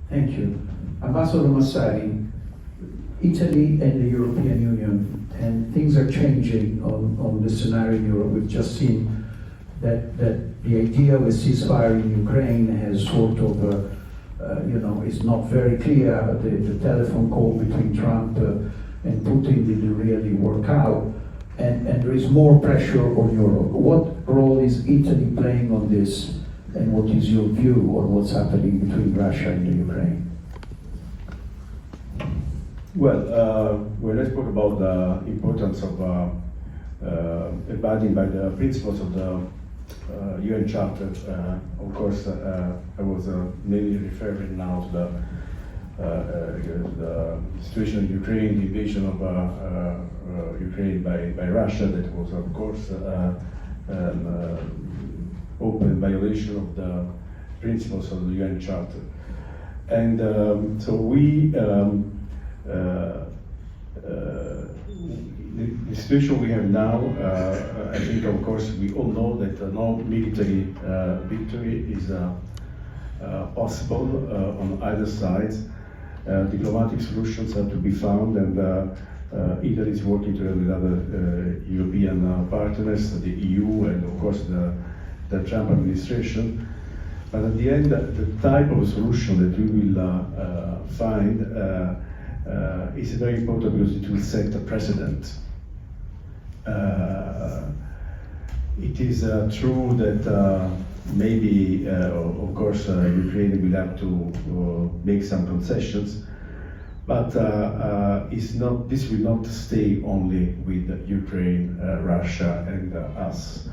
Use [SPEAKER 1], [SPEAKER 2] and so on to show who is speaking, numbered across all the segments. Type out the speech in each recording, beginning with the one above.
[SPEAKER 1] Thank you. Ambassador Massari, Italy and the European Union, and things are changing on the scenario in Europe. We've just seen that the idea of a ceasefire in Ukraine has sort of, is not very clear. The telephone call between Trump and Putin didn't really work out, and there is more pressure on Europe. What role is Italy playing on this, and what is your view on what's happening between Russia and the Ukraine?
[SPEAKER 2] Well, when I spoke about the importance of abiding by the principles of the UN Charter, of course, I was mainly referring now to the situation in Ukraine, the invasion of Ukraine by Russia, that was, of course, open violation of the principles of the UN Charter. And so the situation we have now, I think, of course, we all know that no military victory is possible on either side. Diplomatic solutions have to be found, and Italy is working together with other European partners, the EU, and of course the Trump administration. But at the end, the type of solution that we will find is very important because it will set a precedent. It is true that maybe, of course, Ukraine will have to make some concessions, but this will not stay only with Ukraine, Russia, and us.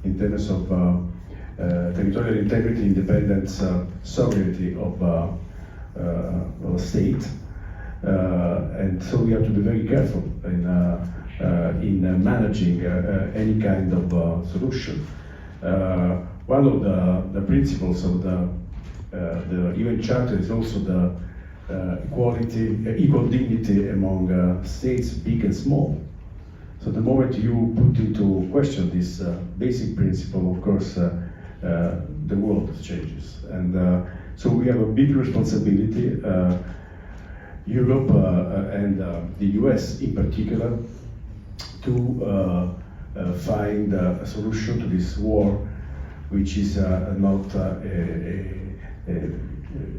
[SPEAKER 2] In terms of territorial integrity, independence, sovereignty of a state. And so we have to be very careful in managing any kind of solution. One of the principles of the UN Charter is also the equal dignity among states, big and small. So the moment you put into question this basic principle, of course, the world changes. And so we have a big responsibility. Europe and the US in particular, to find a solution to this war, which is not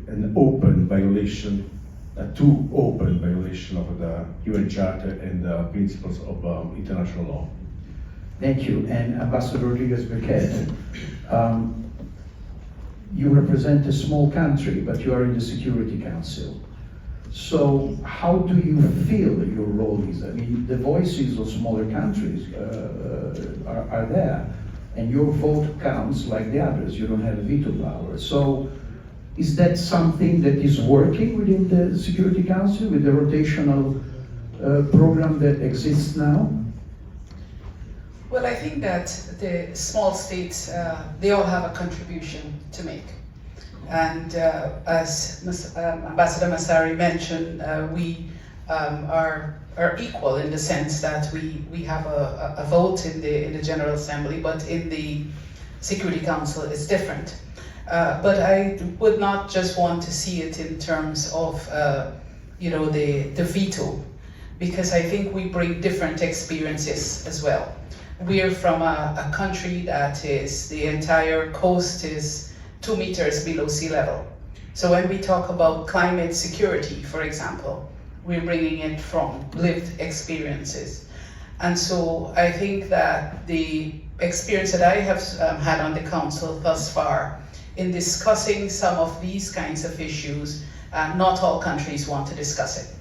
[SPEAKER 2] an open violation, a too open violation of the UN Charter and the principles of international law.
[SPEAKER 1] Thank you. And Ambassador Rodrigues-Birkett, you represent a small country, but you are in the Security Council. So how do you feel your role is? I mean, the voices of smaller countries are there, and your vote counts like the others. You don't have a veto power. So is that something that is working within the Security Council with the rotational program that exists now?
[SPEAKER 3] Well, I think that the small states, they all have a contribution to make. And as Ambassador Massari mentioned, we are equal in the sense that we have a vote in the General Assembly, but in the Security Council it's different. But I would not just want to see it in terms of the veto, because I think we bring different experiences as well. We're from a country that is, the entire coast is 2 meters below sea level. So when we talk about climate security, for example, we're bringing it from lived experiences. And so I think that the experience that I have had on the council thus far in discussing some of these kinds of issues, not all countries want to discuss it.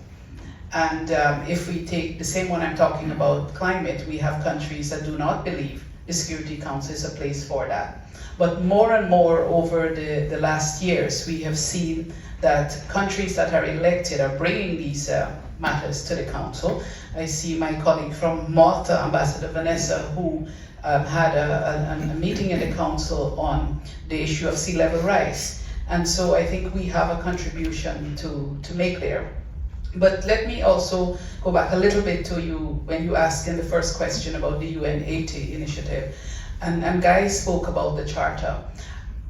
[SPEAKER 3] And if we take the same one I'm talking about, climate, we have countries that do not believe the Security Council is a place for that. But more and more over the last years, we have seen that countries that are elected are bringing these matters to the Council. I see my colleague from Malta, Ambassador Vanessa, who had a meeting in the Council on the issue of sea level rise. And so I think we have a contribution to make there. But let me also go back a little bit to you when you asked in the first question about the UN 80 initiative. And Guy spoke about the Charter.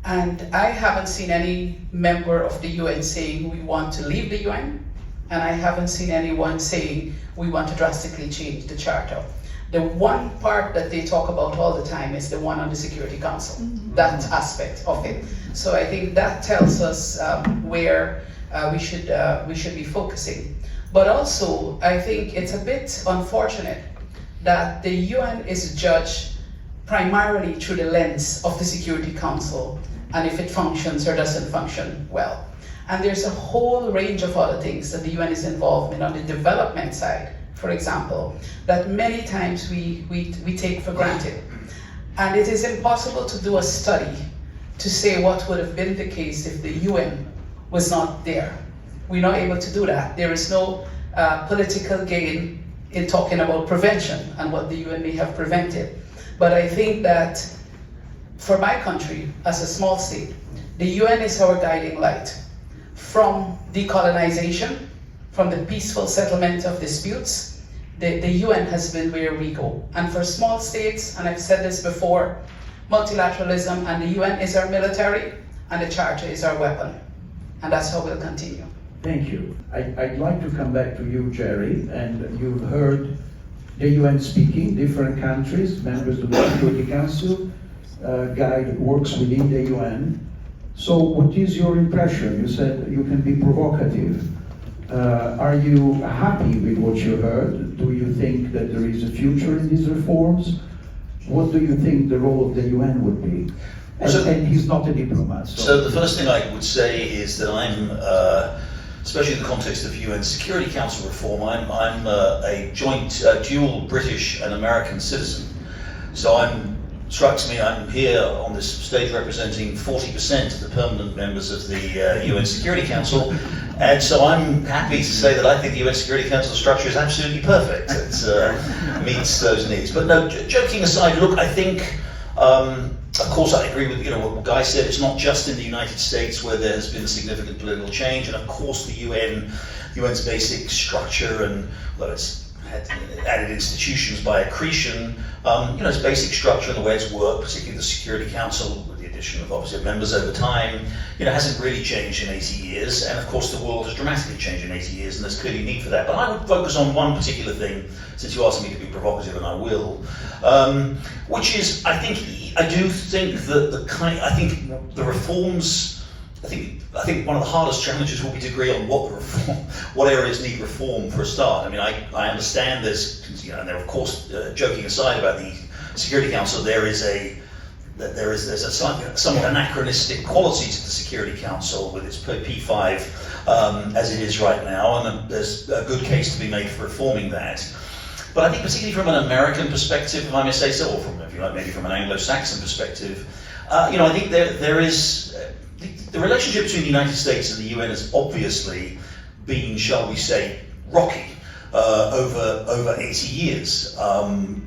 [SPEAKER 3] And I haven't seen any member of the UN saying we want to leave the UN, and I haven't seen anyone saying we want to drastically change the charter. The one part that they talk about all the time is the one on the Security Council, that aspect of it. So I think that tells us where we should be focusing. But also, I think it's a bit unfortunate that the UN is judged primarily through the lens of the Security Council and if it functions or doesn't function well. And there's a whole range of other things that the UN is involved in on the development side, for example, that many times we take for granted. And it is impossible to do a study to say what would have been the case if the UN was not there. We're not able to do that. There is no political gain in talking about prevention and what the UN may have prevented. But I think that for my country, as a small state, the UN is our guiding light. From decolonization, from the peaceful settlement of disputes, the UN has been where we go. And for small states, and I've said this before, multilateralism and the UN is our military, and the Charter is our weapon. And that's how we'll continue.
[SPEAKER 1] Thank you. I'd like to come back to you, Jerry, and you've heard the UN speaking, different countries, members of the Security Council, guide works within the UN. So what is your impression? You said you can be provocative. Are you happy with what you heard? Do you think that there is a future in these reforms? What do you think the role of the UN would be? And he's not a diplomat.
[SPEAKER 4] So the first thing I would say is that I'm, especially in the context of UN Security Council reform, I'm a joint, dual British and American citizen. So strikes me I'm here on this stage representing 40% of the permanent members of the UN Security Council, and so I'm happy to say that I think the UN Security Council structure is absolutely perfect. It meets those needs. But no, joking aside, look, I think, of course, I agree with what Guy said. It's not just in the United States where there has been significant political change, and of course the UN's basic structure, and well, it's had added institutions by accretion. Its basic structure and the way it's worked, particularly the Security Council, with the addition of obviously members over time, hasn't really changed in 80 years. And of course, the world has dramatically changed in 80 years, and there's clearly need for that. But I would focus on one particular thing, since you asked me to be provocative, and I will, which is I do think that the reforms. I think one of the hardest challenges will be to agree on what areas need reform for a start. I mean, I understand there's, and there of course, joking aside about the Security Council, there's a somewhat anachronistic quality to the Security Council with its P5 as it is right now, and there's a good case to be made for reforming that. But I think particularly from an American perspective, if I may say so, or from, if you like, maybe from an Anglo-Saxon perspective, I think there is. The relationship between the United States and the UN has obviously been, shall we say, rocky over 80 years.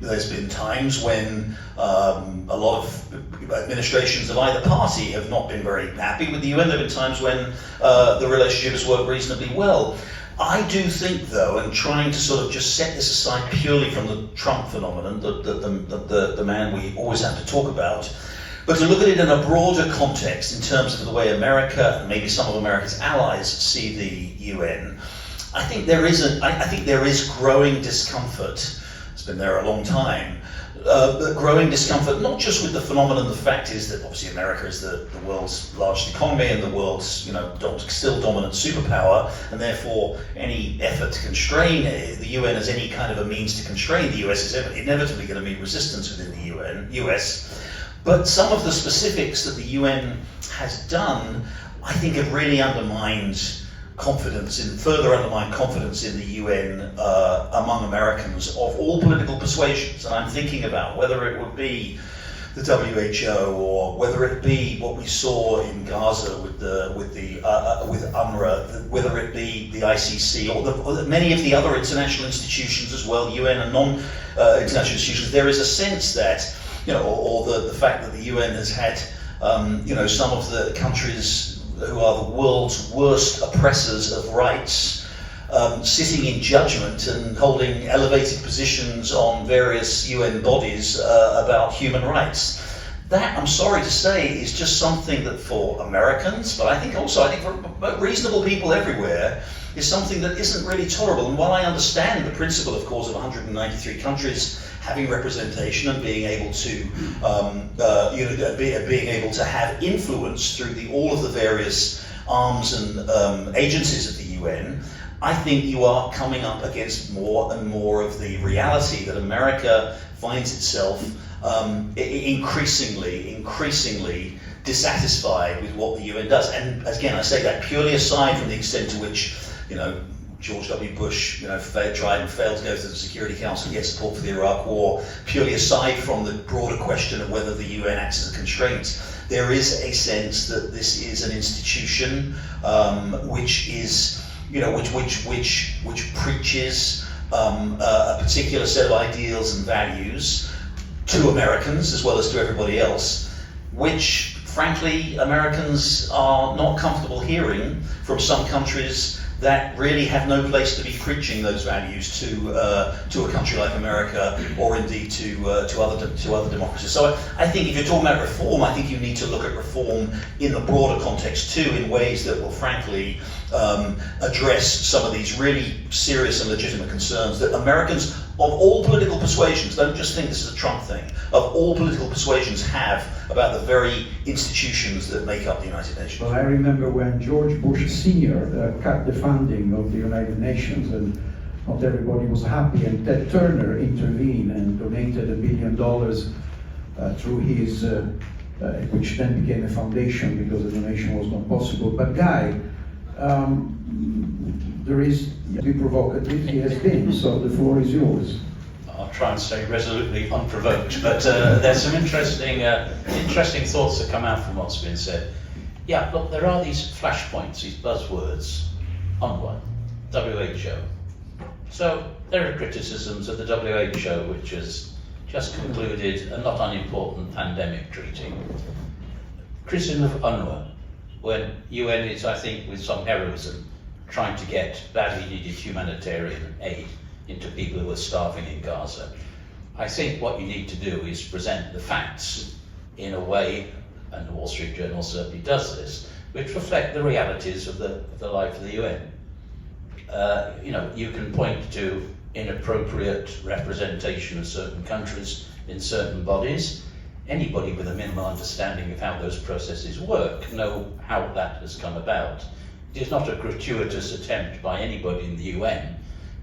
[SPEAKER 4] There's been times when a lot of administrations of either party have not been very happy with the UN. There have been times when the relationship has worked reasonably well. I do think, though, and trying to sort of just set this aside purely from the Trump phenomenon, the man we always have to talk about, but to look at it in a broader context in terms of the way America and maybe some of America's allies see the UN, I think there is growing discomfort. It's been there a long time. But growing discomfort, not just with the phenomenon. The fact is that obviously America is the world's largest economy and the world's still dominant superpower, and therefore any effort to constrain the UN as any kind of a means to constrain the US is inevitably going to meet resistance within the US. But some of the specifics that the UN has done, I think, have really further undermined confidence in the UN among Americans of all political persuasions. And I'm thinking about whether it would be the WHO or whether it be what we saw in Gaza with UNRWA, whether it be the ICC or many of the other international institutions as well, UN and non-international institutions. There is a sense that, or the fact that the UN has had, some of the countries who are the world's worst oppressors of rights, sitting in judgment and holding elevated positions on various UN bodies about human rights. That, I'm sorry to say, is just something that for Americans, but I think for reasonable people everywhere, is something that isn't really tolerable. And while I understand the principle, of course, of 193 countries having representation and being able to, being able to have influence through all of the various arms and agencies of the UN, I think you are coming up against more and more of the reality that America finds itself increasingly dissatisfied with what the UN does. And again, I say that purely aside from the extent to which, George W. Bush, tried and failed to go to the Security Council and get support for the Iraq War, purely aside from the broader question of whether the UN acts as a constraint. There is a sense that this is an institution which is, which preaches a particular set of ideals and values to Americans as well as to everybody else, which frankly Americans are not comfortable hearing from some countries that really have no place to be preaching those values to a country like America, or indeed to other democracies. So I think if you're talking about reform, I think you need to look at reform in the broader context too, in ways that will frankly address some of these really serious and legitimate concerns that Americans of all political persuasions, don't just think this is a Trump thing, of all political persuasions have about the very institutions that make up the United Nations.
[SPEAKER 1] Well, I remember when George Bush Sr. Cut the funding of the United Nations, and not everybody was happy, and Ted Turner intervened and donated $1 billion through his, which then became a foundation because the donation was not possible. But Guy, there is, to be provocative, he has been, so the floor is yours.
[SPEAKER 5] I'll try and stay resolutely unprovoked, but there's some interesting thoughts that come out from what's been said. Yeah, look, there are these flashpoints, these buzzwords, UNRWA, WHO. So there are criticisms of the WHO, which has just concluded a not unimportant pandemic treaty. Criticism of UNRWA, when UN is, I think, with some heroism, trying to get badly needed humanitarian aid into people who are starving in Gaza. I think what you need to do is present the facts in a way, and the Wall Street Journal certainly does this, which reflect the realities of the life of the UN. You can point to inappropriate representation of certain countries in certain bodies. Anybody with a minimal understanding of how those processes work know how that has come about. It is not a gratuitous attempt by anybody in the UN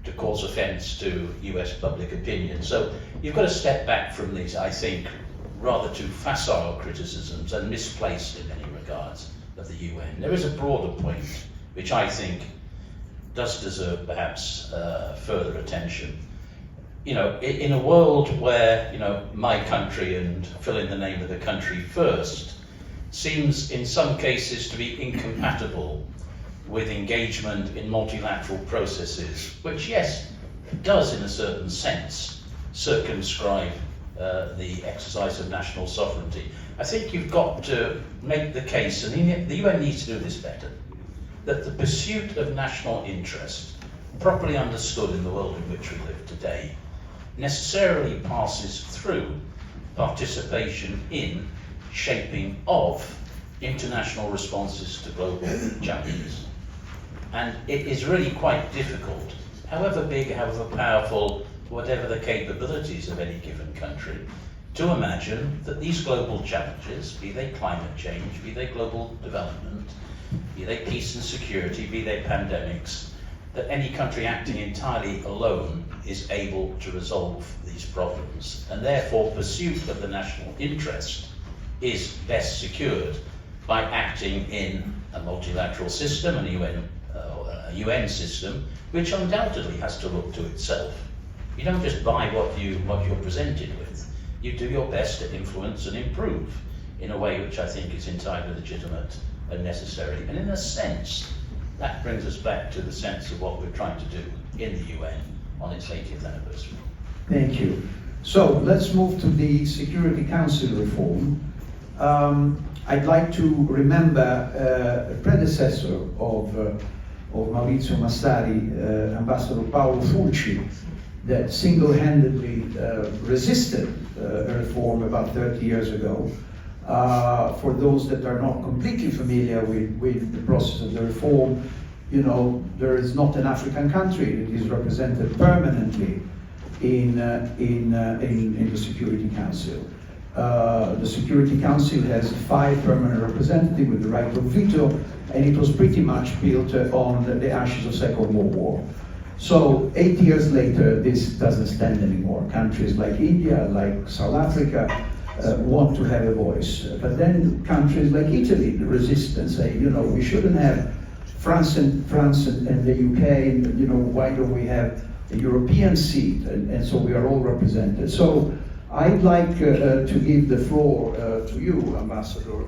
[SPEAKER 5] to cause offence to US public opinion. So you've got to step back from these, I think, rather too facile criticisms and misplaced in many regards of the UN. There is a broader point which I think does deserve perhaps further attention. In a world where, my country, and fill in the name of the country first, seems in some cases to be incompatible with engagement in multilateral processes, which, yes, does in a certain sense circumscribe the exercise of national sovereignty. I think you've got to make the case, and the UN needs to do this better, that the pursuit of national interest, properly understood in the world in which we live today, necessarily passes through participation in shaping of international responses to global challenges. And it is really quite difficult, however big, however powerful, whatever the capabilities of any given country, to imagine that these global challenges, be they climate change, be they global development, be they peace and security, be they pandemics, that any country acting entirely alone is able to resolve these problems. And therefore, pursuit of the national interest is best secured by acting in a multilateral system, and a UN system, which undoubtedly has to look to itself. You don't just buy what you're presented with. You do your best to influence and improve in a way which I think is entirely legitimate and necessary. And in a sense, that brings us back to the sense of what we're trying to do in the UN on its 80th anniversary.
[SPEAKER 1] Thank you. So let's move to the Security Council reform. I'd like to remember a predecessor of Maurizio Massari, Ambassador Paolo Fulci, that single-handedly resisted a reform about 30 years ago, For those that are not completely familiar with the process of the reform, you know, there is not an African country that is represented permanently in the Security Council. The Security Council has 5 permanent representatives with the right of veto, and it was pretty much built on the ashes of Second World War. So 8 years later, this doesn't stand anymore. Countries like India, like South Africa, want to have a voice. But then countries like Italy resist and say, you know, we shouldn't have France and the UK, and, you know, why don't we have a European seat? And so we are all represented. So I'd like to give the floor to you, Ambassador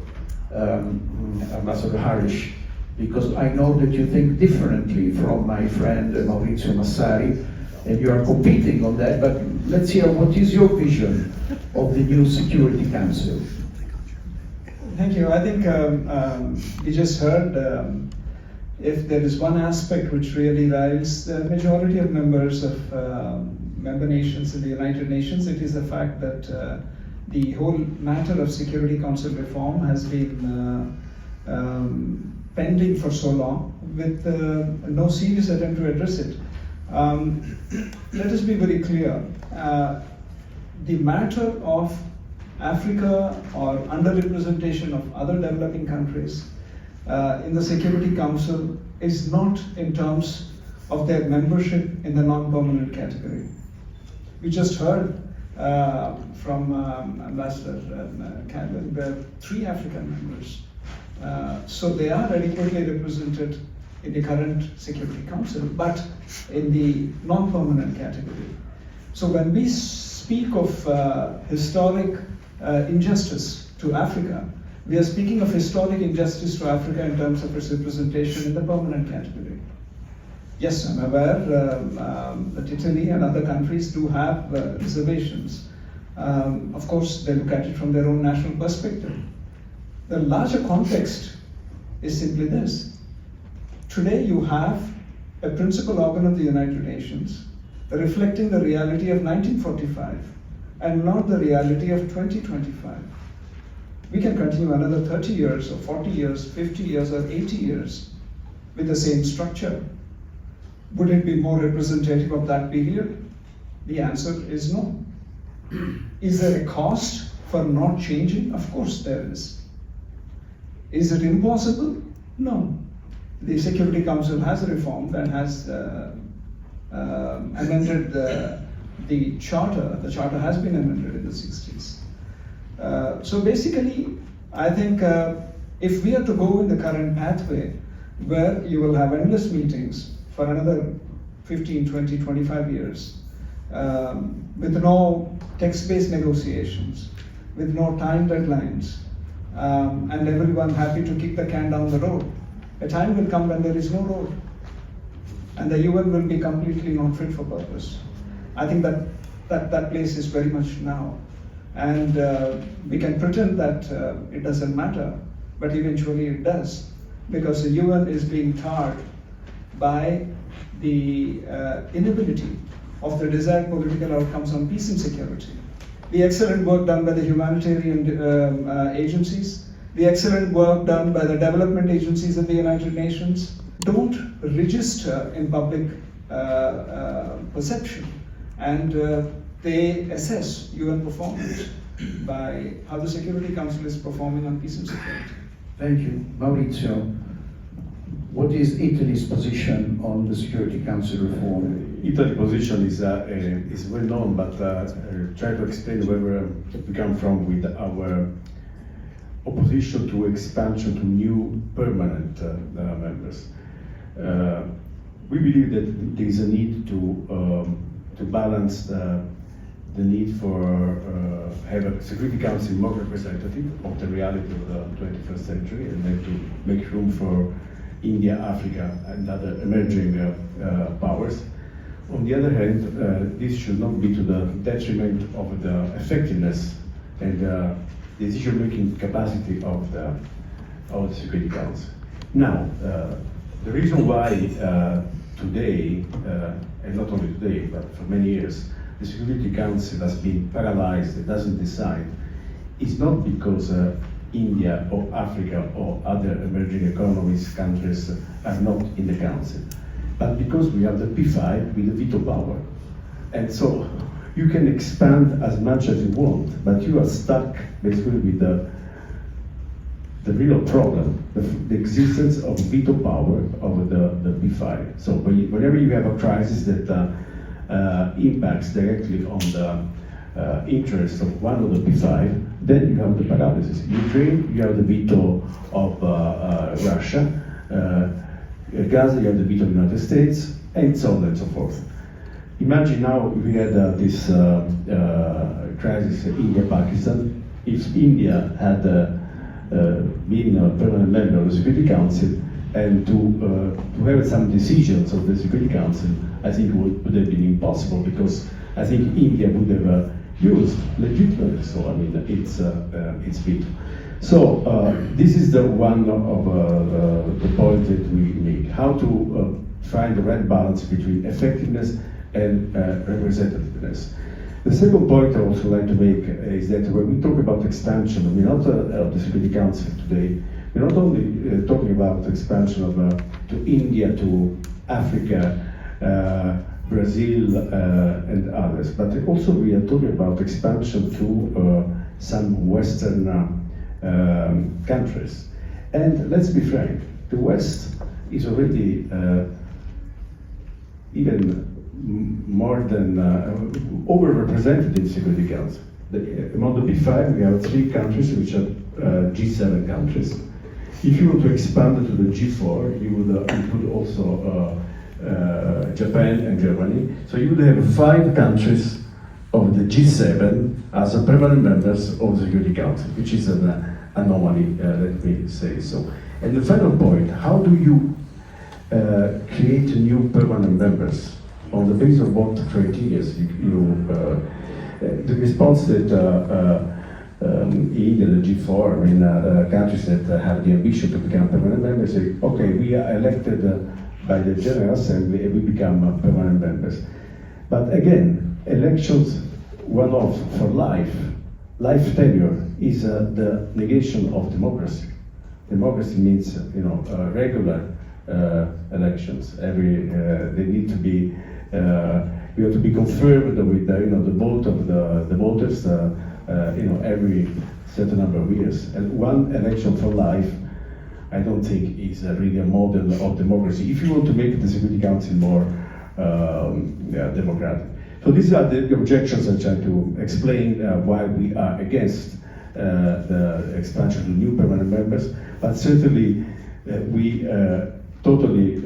[SPEAKER 1] Harish, because I know that you think differently from my friend Maurizio Massari, and you are competing on that, but let's hear what is your vision of the new Security Council.
[SPEAKER 6] Thank you. I think we just heard if there is one aspect which really riles the majority of members of member nations in the United Nations, it is the fact that the whole matter of Security Council reform has been pending for so long with no serious attempt to address it. Let us be very clear. The matter of Africa or underrepresentation of other developing countries in the Security Council is not in terms of their membership in the non-permanent category. We just heard from Ambassador Carolyn, there are 3 African members. So they are adequately represented in the current Security Council, but in the non-permanent category. So when we speak of historic injustice to Africa, we are speaking of historic injustice to Africa in terms of its representation in the permanent category. Yes, I'm aware that Italy and other countries do have reservations. Of course, they look at it from their own national perspective. The larger context is simply this. Today you have a principal organ of the United Nations reflecting the reality of 1945 and not the reality of 2025. We can continue another 30 years or 40 years, 50 years or 80 years with the same structure. Would it be more representative of that period? The answer is no. Is there a cost for not changing? Of course there is. Is it impossible? No. The Security Council has reformed and has amended the charter. The charter has been amended in the 60s. So basically, I think if we are to go in the current pathway where you will have endless meetings for another 15, 20, 25 years, with no text-based negotiations, with no time deadlines, and everyone happy to kick the can down the road, a time will come when there is no road, and the UN will be completely not fit for purpose. I think that place is very much now. And we can pretend that it doesn't matter, but eventually it does, because the UN is being tarred by the inability of the desired political outcomes on peace and security. The excellent work done by the humanitarian agencies, the excellent work done by the development agencies of the United Nations don't register in public perception, and they assess UN performance by how the Security Council is performing on peace and security.
[SPEAKER 1] Thank you. Maurizio, what is Italy's position on the Security Council reform?
[SPEAKER 2] Italy's position is well known, but try to explain where we come from with our opposition to expansion to new permanent members. We believe that there is a need to balance the need for have a Security Council more representative of the reality of the 21st century, and then to make room for India, Africa, and other emerging powers. On the other hand, this should not be to the detriment of the effectiveness and the decision-making capacity of the Security Council. Now, the reason why today, and not only today, but for many years, the Security Council has been paralyzed, it doesn't decide, is not because India or Africa or other emerging economies, countries are not in the council, but because we have the P5 with the veto power. And so you can expand as much as you want, but you are stuck basically with the real problem, the existence of veto power over the P5. So whenever you have a crisis that impacts directly on the interest of one of the P5, then you have the paralysis. Ukraine, you have the veto of Russia. Gaza, you have the veto of the United States, and so on and so forth. Imagine now we had this crisis in India-Pakistan. If India had been a permanent member of the Security Council and to have some decisions of the Security Council, I think it would have been impossible, because I think India would have used legitimately. So I mean, it's veto. So this is the one of the point that we make: how to find the right balance between effectiveness and representativeness. The second point I also like to make is that when we talk about expansion, we're not of the Security Council today. We're not only talking about expansion of to India, to Africa, Brazil, and others, but also we are talking about expansion to some Western countries. And let's be frank, the West is already even more than overrepresented in the Security Council. Among the P5, we have 3 countries which are G7 countries. If you were to expand it to the G4, you would include also Japan and Germany. So you would have 5 countries of the G7 as a permanent members of the Security Council, which is an anomaly, let me say so. And the final point: how do you create new permanent members? On the basis of what criteria the response that India, the G4, I mean, countries that have the ambition to become permanent members say, okay, we are elected by the General Assembly and we become permanent members. But again, elections, one-off for life tenure is the negation of democracy. Democracy means, regular elections. They need to be. You have to be confirmed with the vote of the voters, every certain number of years. And one election for life, I don't think is really a model of democracy. If you want to make the Security Council more democratic. So these are the objections I try to explain why we are against the expansion of new permanent members. But certainly we totally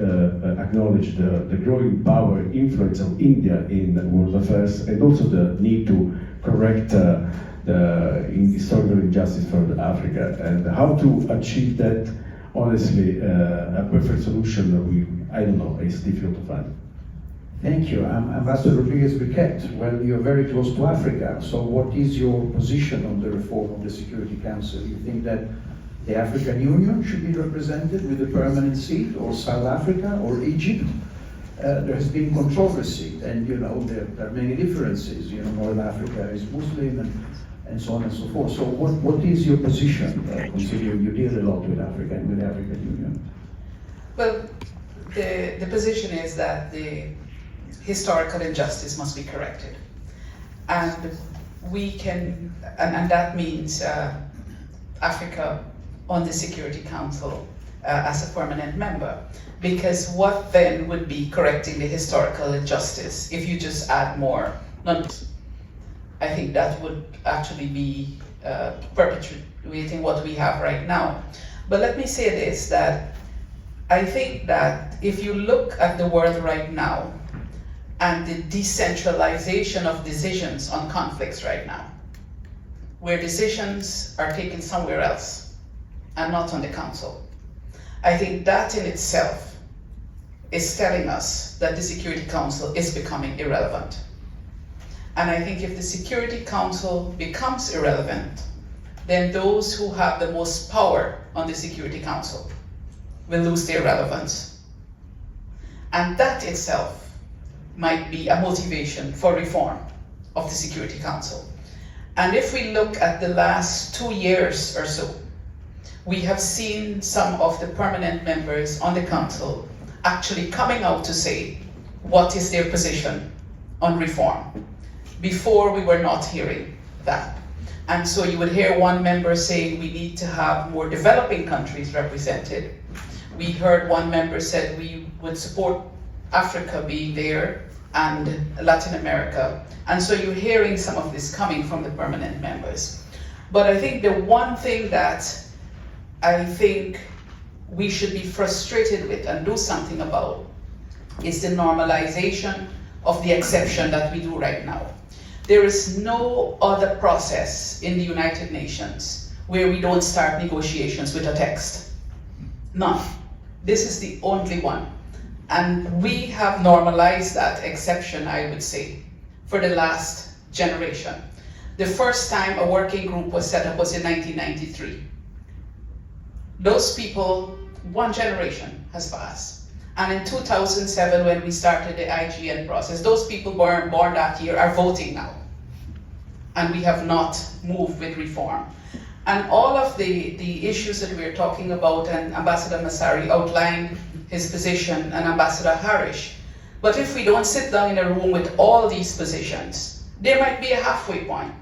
[SPEAKER 2] acknowledge the growing power influence of India in world affairs, and also the need to correct the historical injustice for Africa. And how to achieve that, honestly, a perfect solution, I don't know, it's difficult to find.
[SPEAKER 1] Thank you. Ambassador Rodrigues-Birkett. Well, you're very close to Africa, so what is your position on the reform of the Security Council? You think that the African Union should be represented with a permanent seat, or South Africa, or Egypt? There has been controversy, and there are many differences. North Africa is Muslim, and so on and so forth. So what is your position, considering you deal a lot with Africa and with the African Union?
[SPEAKER 3] Well, the position is that the historical injustice must be corrected. And we can, and that means Africa on the Security Council as a permanent member. Because what then would be correcting the historical injustice if you just add more numbers? I think that would actually be perpetuating what we have right now. But let me say this, that I think that if you look at the world right now and the decentralization of decisions on conflicts right now, where decisions are taken somewhere else and not on the council, I think that in itself is telling us that the Security Council is becoming irrelevant. And I think if the Security Council becomes irrelevant, then those who have the most power on the Security Council will lose their relevance. And that itself might be a motivation for reform of the Security Council. And if we look at the last 2 years or so, we have seen some of the permanent members on the council actually coming out to say what is their position on reform. Before, we were not hearing that. And so you would hear one member saying we need to have more developing countries represented. We heard one member said we would support Africa being there and Latin America. And so you're hearing some of this coming from the permanent members. But I think the one thing that I think we should be frustrated with and do something about is the normalization of the exception that we do right now. There is no other process in the United Nations where we don't start negotiations with a text. None. This is the only one. And we have normalized that exception, I would say, for the last generation. The first time a working group was set up was in 1993. Those people, one generation has passed. And in 2007, when we started the IGN process, those people born that year are voting now. And we have not moved with reform. And all of the issues that we're talking about, and Ambassador Massari outlined his position, and Ambassador Harish. But if we don't sit down in a room with all these positions, there might be a halfway point.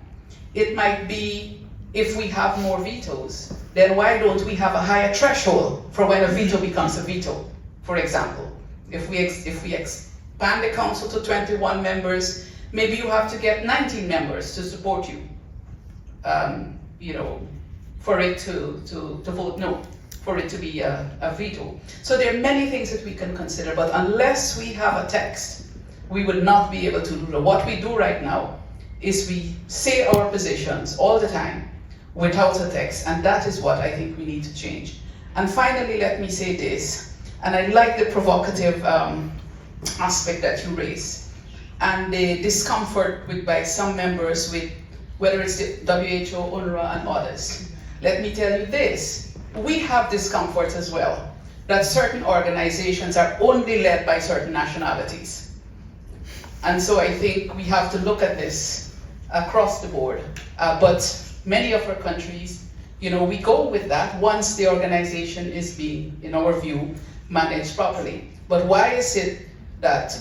[SPEAKER 3] It might be, if we have more vetoes, then why don't we have a higher threshold for when a veto becomes a veto? For example, if we expand the council to 21 members, maybe you have to get 19 members to support you, for it to vote no, for it to be a veto. So there are many things that we can consider, but unless we have a text, we will not be able to do that. What we do right now is we say our positions all the time without a text, and that is what I think we need to change. And finally, let me say this, and I like the provocative aspect that you raised, and the discomfort by some members with whether it's the WHO, UNRWA, and others. Let me tell you this, we have discomfort as well, that certain organizations are only led by certain nationalities. And so I think we have to look at this across the board. But many of our countries, we go with that once the organization is being, in our view, managed properly. But why is it that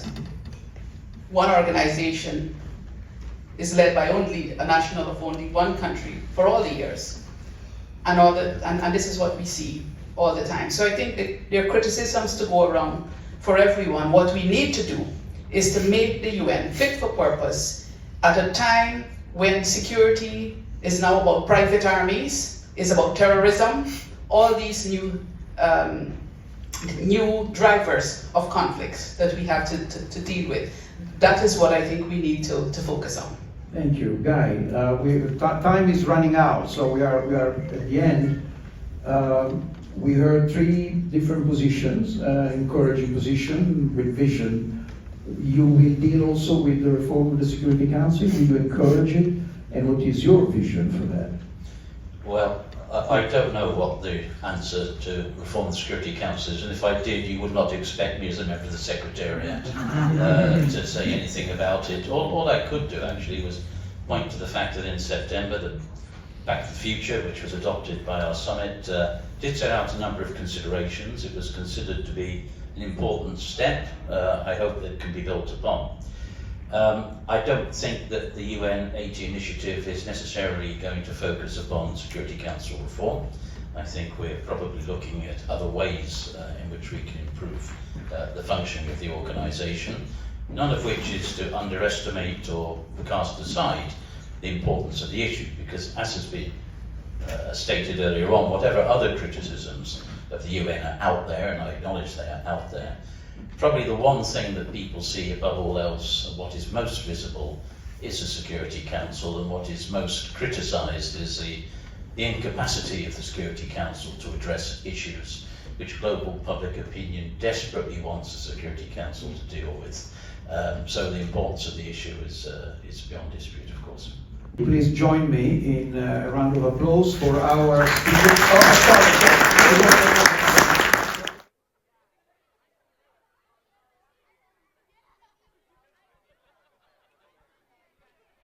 [SPEAKER 3] one organization is led by only a national of only one country for all the years? And this is what we see all the time. So I think that there are criticisms to go around for everyone. What we need to do is to make the UN fit for purpose at a time when security is now about private armies, is about terrorism, all these new drivers of conflicts that we have to deal with. That is what I think we need to focus on.
[SPEAKER 1] Thank you, Guy. Time is running out, so we are at the end. We heard three different positions, encouraging position with vision. You will deal also with the reform of the Security Council. Will you encourage it? And what is your vision for that?
[SPEAKER 5] Well, I don't know what the answer to reform the Security Council is, and if I did, you would not expect me as a member of the Secretariat to say anything about it. All I could do actually was point to the fact that in September, the Back to the Future, which was adopted by our summit, did set out a number of considerations. It was considered to be an important step. I hope that it can be built upon. I don't think that the UN 80 initiative is necessarily going to focus upon Security Council reform. I think we're probably looking at other ways in which we can improve the functioning of the organisation, none of which is to underestimate or cast aside the importance of the issue, because as has been stated earlier on, whatever other criticisms of the UN are out there, and I acknowledge they are out there, probably the one thing that people see above all else, and what is most visible, is the Security Council, and what is most criticised is the incapacity of the Security Council to address issues which global public opinion desperately wants the Security Council to deal with. So the importance of the issue is beyond dispute, of course.
[SPEAKER 1] Please join me in a round of applause for our speaker.